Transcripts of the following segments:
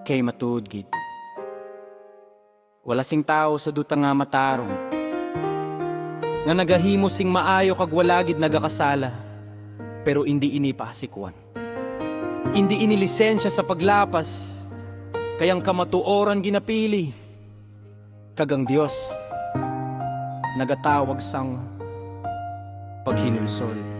Kay matud gid, wala sing tao sa duta nga matarong, nga nagahimo sing maayo kag wala gid nagakasala, pero hindi ini pasikwan. Hindi ini lisensya sa paglapas, kayang kamatuoran ginapili. Kagang Dios nagatawag sang paghinulsol.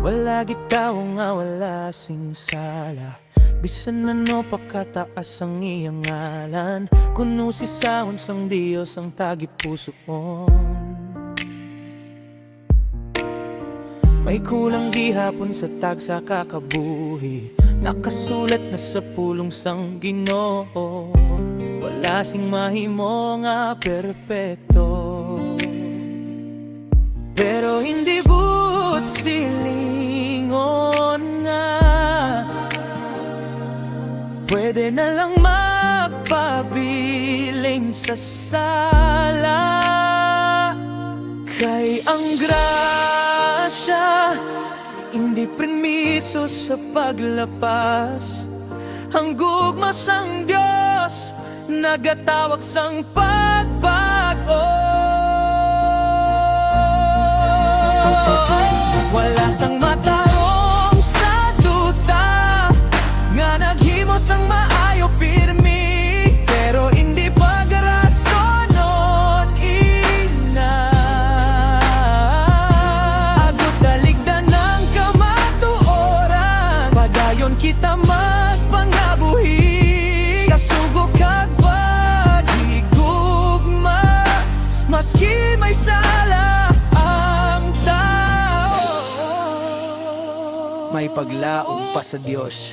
Wala gid tawo nga wala sing sala, bisan ano pakataas ang iyang ngalan. Kuno si sawon sang Dios ang tagipusoon. May kulang di hapon sa tagsa kakabuhi, nakasulat na sa pulong sang Ginoo. Wala sing mahimo nga perpekto, pero hindi buot silingon nga pwede na lang magpabiling sa sala. Kay ang grasya hindi permiso sa paglapas, ang gugma sang Dios nagatawag sang pagbago. Wala sang matarong sa duta nga naghimo sang maayo pirmi, pero hindi pagarasonon ina. Agot daligdan ng kamatuoran, padayon kita magpangabuhi sa sugo kag paghigugma, maski may sala ang tao. May paglaog pa sa Dios,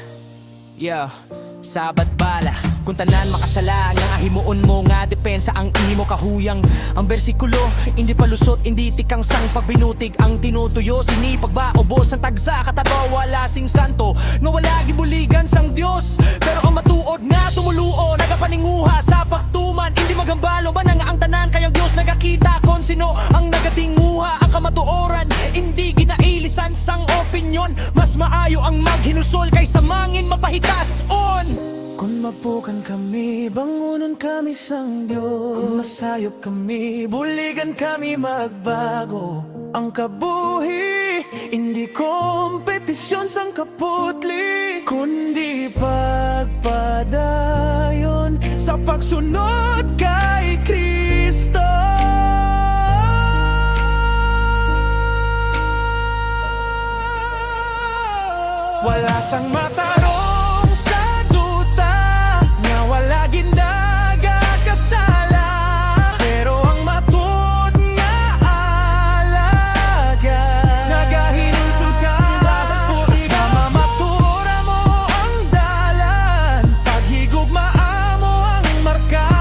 yeah, sabat bala kung tanan makasala nga himuon mo nga depensa ang imo kahuyang. Ang bersikulo hindi palusot, hindi tikang sang pagbinutig ang tinutuyo. Sini pagbaubos ang tagsa katabaw, wala sing santo nga wala gibuligan sang Dios, pero ang matuod nga tumuluo nagapaninguha sa pagtuman. Hindi magambalo ba nga ang tanan, kayang Dios nagakita kon sino ang nagatinguha. Ang kamatuoran hindi ginailisan sang opinyon, mas maayo ang maghinusol kaysa mangin mapahitason. Kung mabukan kami, bangunon kami sang Diyos. Kung masayop kami, buligan kami magbago. Ang kabuhi, hindi kompetisyon sang kaputli, kundi pagpadayon sa pagsunod kay Kristo. Wala sang matarong sa duta nga wala ginagakasala, pero ang matud nga alaga nagahinulsol ka. Mamatura mo ang dalan, paghigugmaa mo ang marka.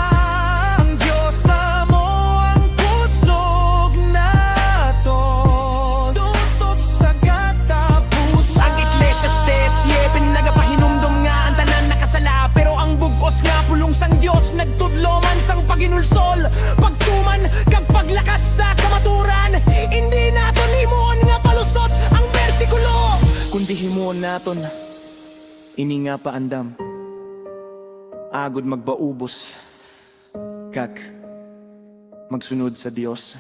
Ang Diyos mo ang kusog naton, tutok sa katapusan. Ang iglesia nagapahinumdum nga ang tanan nakasala, pero ang bugos nga pulong sang Dios nagtudloman sang paginulsol. Pagtuman kag paglakat sa kamaturan, hindi naton himuon nga palusot ang bersikulo, kundi himuon naton ini nga paandam agod magbaubos kag magsunod sa Dios.